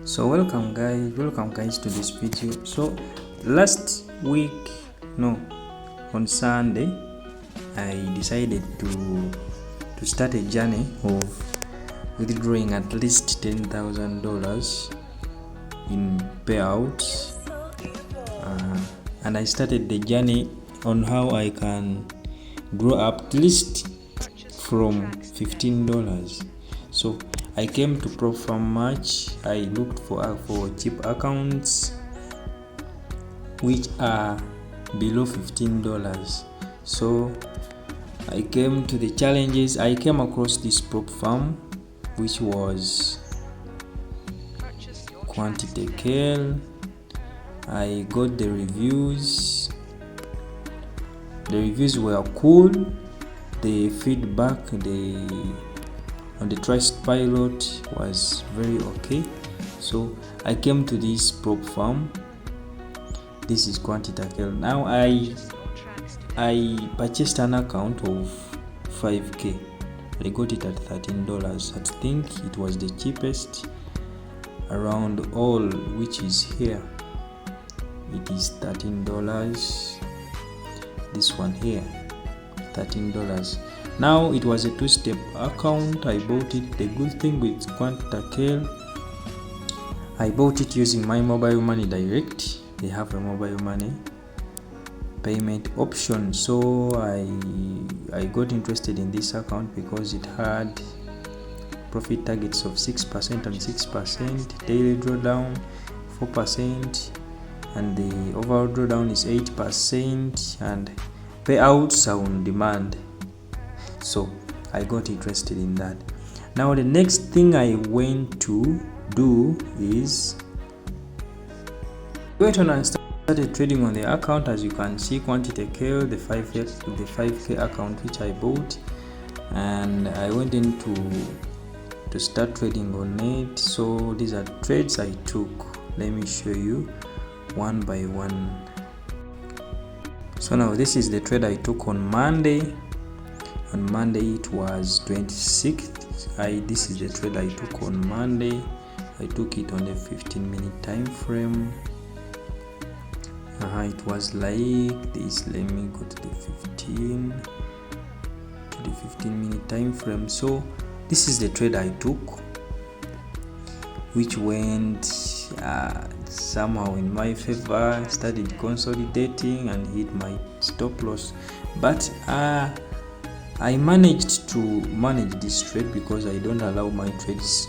So welcome guys to this video. So last week, on Sunday, I decided to start a journey of withdrawing at least $10,000 in payouts, and I started the journey on how I can grow up at least from $15. So I came to propfirm Match. I looked for cheap accounts which are below $15. So I came to the challenges. I came across this propfirm, which was quantity kill. I got the reviews. The reviews were cool. The feedback on the Trustpilot was very okay. So I came to this propfirm. This is quantity kill. Now I purchased an account of 5k. I got it at $13. I think it was the cheapest around all, which is here. It is $13. This one here, $13. Now it was a two-step account. I bought it. The good thing with quantity kill, I bought it using my mobile money direct. They have a mobile money payment option. So I got interested in this account because it had profit targets of 6% and 6%, daily drawdown 4%, and the overall drawdown is 8%, and payouts are on demand. So I got interested in that. Now the next thing I went to do is went on and started trading on the account. As you can see, quantity kill, the 5k account which I bought, and I went in to start trading on it. So these are trades I took. Let me show you one by one. So now this is the trade I took on Monday. On Monday it was 26th. This is the trade I took on Monday. I took it on a 15-minute time frame. It was like this. Let me go to the 15-minute time frame. So this is the trade I took, which went somehow in my favor, started consolidating and hit my stop loss. But I managed to manage this trade because I don't allow my trades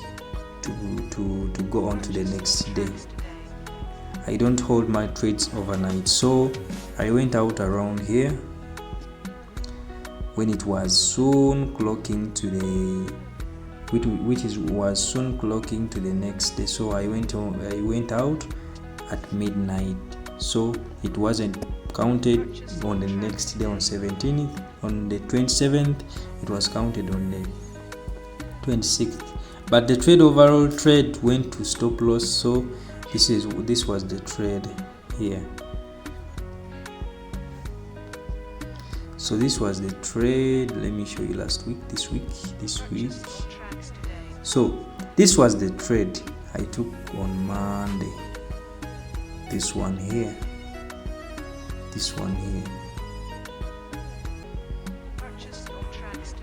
to go on to the next day. I don't hold my trades overnight. So I went out around here when it was soon clocking to the was soon clocking to the next day. So I went out at midnight. So it wasn't counted on the next day on 17th. On the 27th, it was counted on the 26th. But the overall trade went to stop loss. So this was the trade here. So this was the trade. Let me show you last week, this week. So this was the trade I took on Monday. This one here.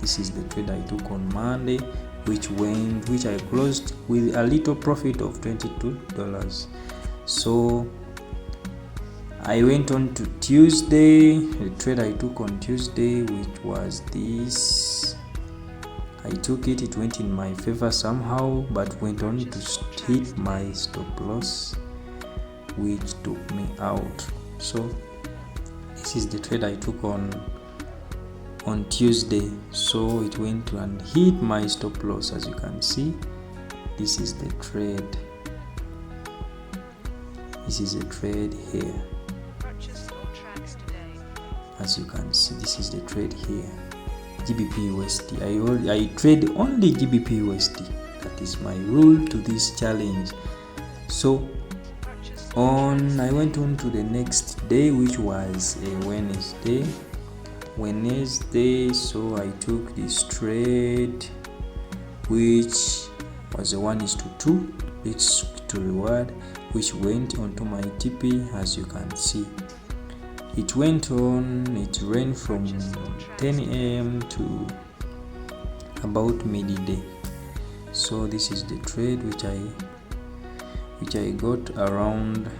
This is the trade I took on Monday, which I closed with a little profit of $22. So I went on to Tuesday. The trade I took on Tuesday, which was this. I took it. It went in my favor somehow, but went on to hit my stop loss, which took me out. So this is the trade I took on Tuesday. So it went to and hit my stop loss. As you can see, this is the trade. This is a trade here. As you can see, this is the trade here. GBP USD. I trade only GBP USD. That is my rule to this challenge. So I went on to the next day, which was a Wednesday. So I took this trade, which was a 1:2 it's to reward, which went onto my TP. As you can see, it went on, it ran from 10 a.m. to about midday. So this is the trade which I got around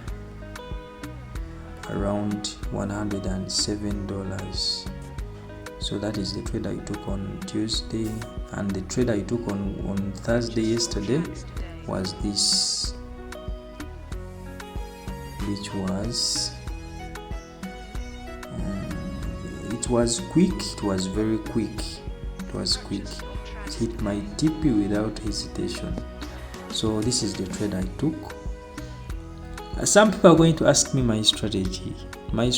$107. So that is the trade I took on Tuesday, and the trade I took on Thursday yesterday was this, which was it was quick, it was very quick, it was quick. It hit my TP without hesitation. So this is the trade I took. Some people are going to ask me my strategy. I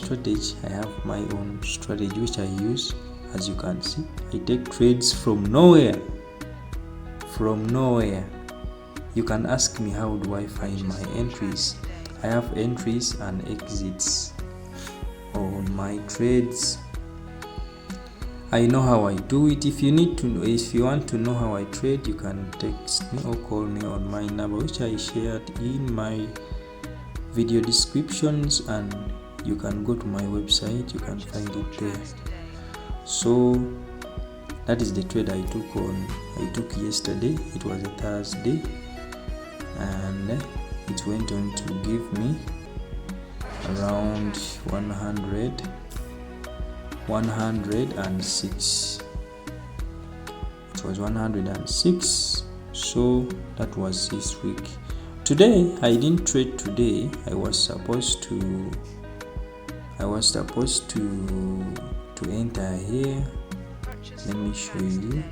have my own strategy which I use. As you can see, I take trades from nowhere. You can ask me, how do I find my entries? I have entries and exits on my trades. I know how I do it. If you want to know how I trade, you can text me or call me on my number, which I shared in my video descriptions, and you can go to my website, you can find it there. So that is the trade I took yesterday. It was a Thursday, and it went on to give me around 106. It was 106. So that was this week. Today I didn't trade today. I was supposed to enter here. Let me show you.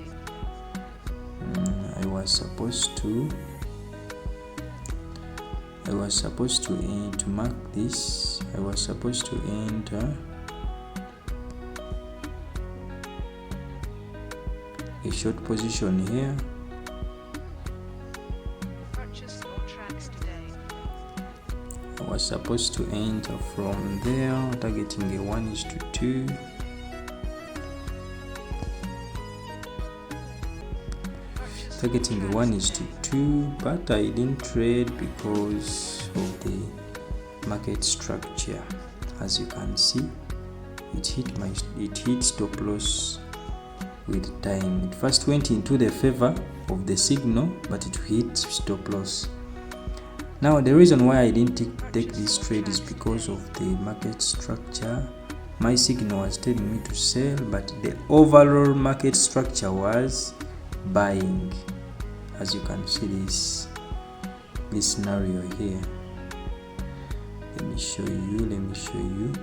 I was supposed to mark this. I was supposed to enter a short position here. I was supposed to enter from there, targeting a 1:2. Targeting a 1:2, but I didn't trade because of the market structure. As you can see, it hit stop loss with time. It first went into the favor of the signal, but it hit stop loss. Now the reason why I didn't take this trade is because of the market structure. My signal was telling me to sell, but the overall market structure was buying. As you can see this scenario here. Let me show you.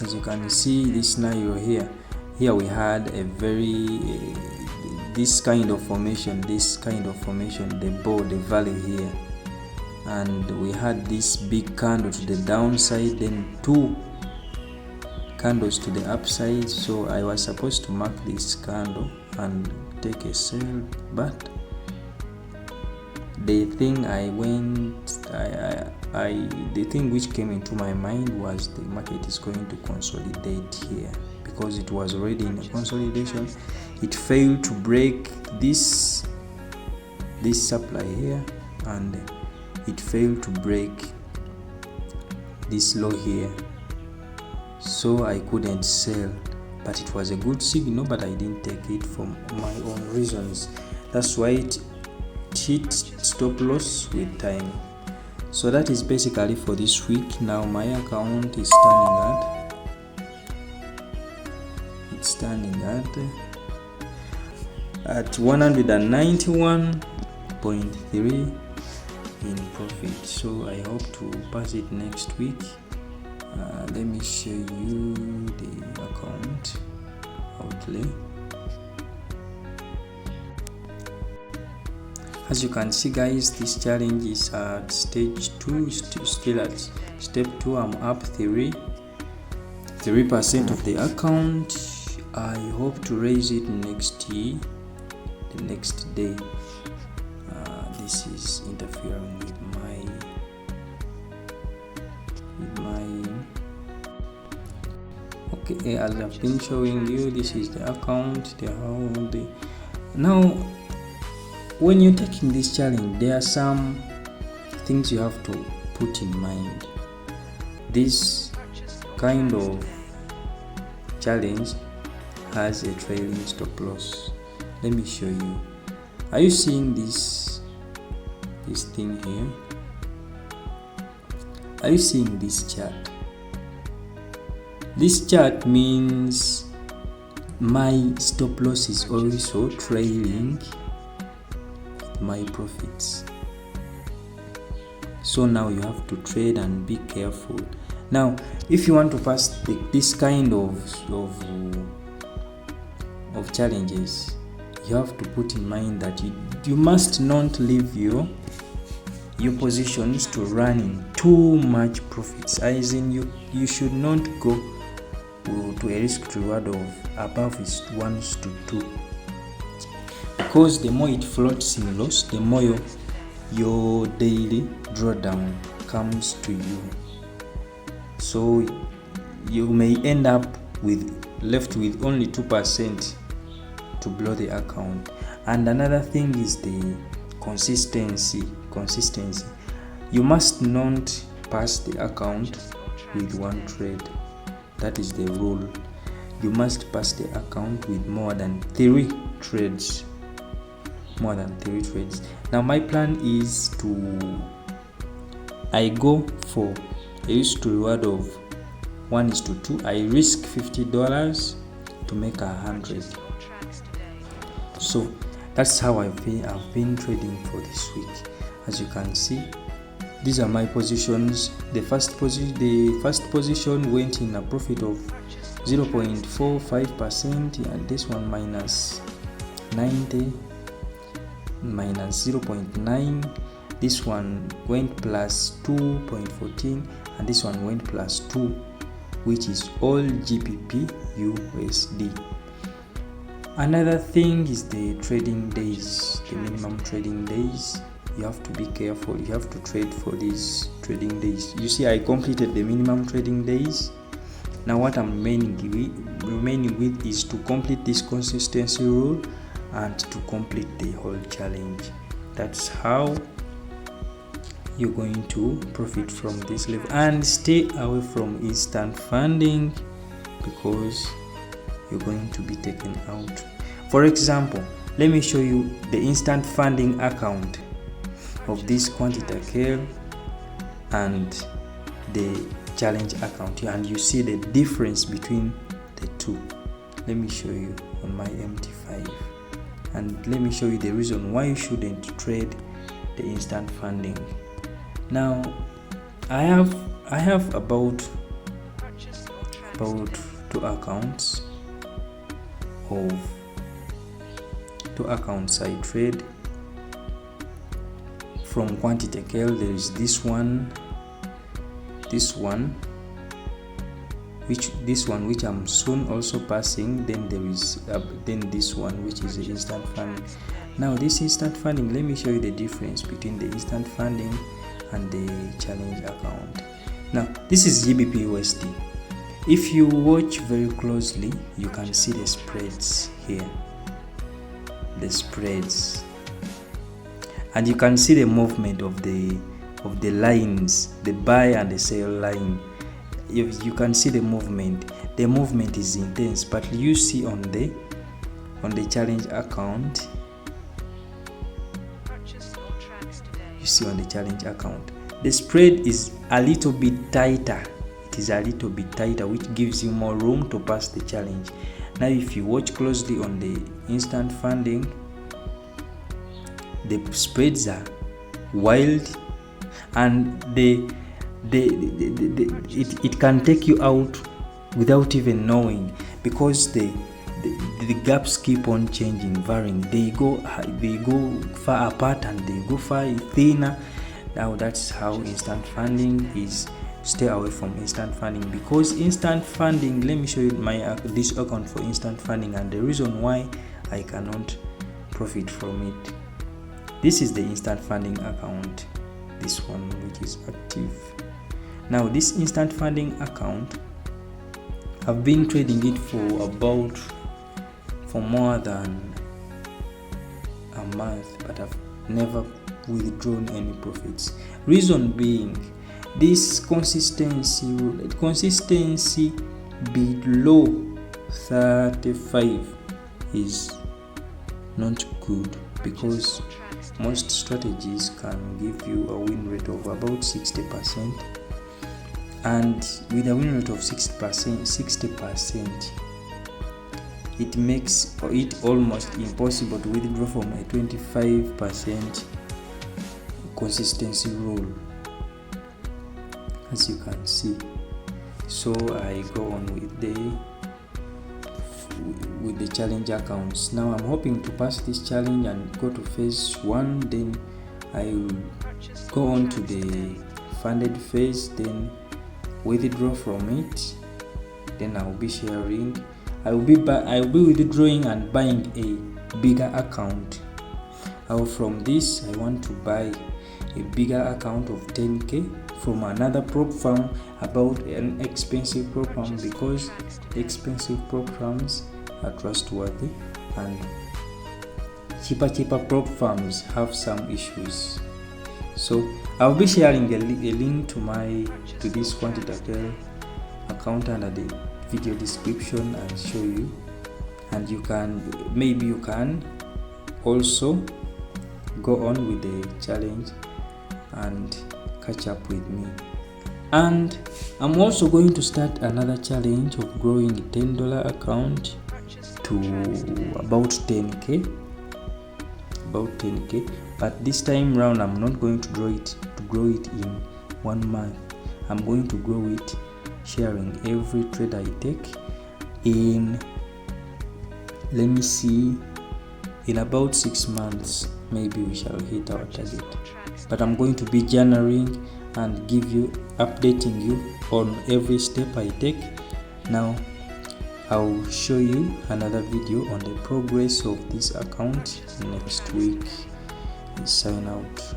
As you can see this scenario here we had a this kind of formation, the valley here, and we had this big candle to the downside, then two candles to the upside. So I was supposed to mark this candle and take a sell, but the thing the thing which came into my mind was the market is going to consolidate here, because it was already in a consolidation. It failed to break this supply here, and it failed to break this low here, so I couldn't sell. But it was a good signal, but I didn't take it for my own reasons. That's why it hit stop loss with time. So that is basically for this week. Now my account is standing at 191.3 in profit. So I hope to pass it next week. Let me show you the account outlay. As you can see, guys, this challenge is at stage 2, still at step 2. I'm up 3% of the account. I hope to raise it next day. This is interfering with my okay. As I've been showing you, this is the account. Now when you're taking this challenge, there are some things you have to put in mind. This kind of challenge has a trailing stop loss. Let me show you. Are you seeing this thing here? Are you seeing this chart? This chart means my stop loss is also trailing my profits. So now you have to trade and be careful. Now, if you want to pass this kind of challenges, you have to put in mind that you must not leave your positions to run in too much profits. As in, you should not go to a risk to reward of above is 1:2, because the more it floats in loss, the more your daily drawdown comes to you. So you may end up left with only 2% to blow the account. And another thing is the consistency. You must not pass the account with one trade. That is the rule. You must pass the account with more than 3 trades. Now my plan is I go for a risk to reward of 1:2. I risk $50 to make 100. So that's how I've been trading for this week. As you can see, these are my positions. The first position went in a profit of 0.45%, and this one minus 90 minus 0.9. This one went plus 2.14, and this one went plus 2, which is all GBP USD. Another thing is the trading days, the minimum trading days. You have to be careful. You have to trade for these trading days. You see, I completed the minimum trading days. Now what I'm remaining with is to complete this consistency rule and to complete the whole challenge. That's how you're going to profit from this level. And stay away from instant funding, because you're going to be taken out. For example, let me show you the instant funding account of this quantitative and the challenge account, and you see the difference between the two. Let me show you on my MT5, and let me show you the reason why you shouldn't trade the instant funding. Now I have about 2 accounts I trade from quantitative. There is this one which I'm soon also passing. Then there is this one which is the instant funding. Now this instant funding, let me show you the difference between the instant funding and the challenge account. Now this is GBP USD. If you watch very closely, you can see the spreads here, and you can see the movement of the lines, the buy and the sell line. If you can see the movement is intense. But you see on the challenge account, the spread is a little bit tighter. It is a little bit tighter, which gives you more room to pass the challenge. Now if you watch closely on the instant funding, the spreads are wild, and it can take you out without even knowing, because the gaps keep on changing, varying. They go far apart and they go far thinner. Now that's how instant funding is. Stay away from instant funding, because instant funding, let me show you this account for instant funding and the reason why I cannot profit from it. This is the instant funding account, this one which is active. Now this instant funding account, I've been trading it for more than a a month, but I've never withdrawn any profits. Reason being, this consistency below 35 is not good, because most strategies can give you a win rate of about 60%, and with a win rate of 60%, it makes it almost impossible to withdraw from a 25% consistency rule, as you can see. So I go on with the challenge accounts. Now I'm hoping to pass this challenge and go to phase 1, then I will go on to the funded phase, then withdraw from it, then I will be sharing. I will be withdrawing and buying a bigger account. From this, I want to buy a bigger account of 10k from another prop firm, about an expensive prop firm, because expensive prop firms are trustworthy and cheaper prop firms have some issues. So I'll be sharing a link to this quantitative account under the video description and show you, and you can also go on with the challenge and catch up with me. And I'm also going to start another challenge of growing a $10 account to about 10k, but this time round I'm not going to grow it in 1 month. I'm going to grow it sharing every trade I take in, let me see, in about 6 months maybe we shall hit our target. But I'm going to be journaling and updating you on every step I take. Now I'll show you another video on the progress of this account next week. Sign out.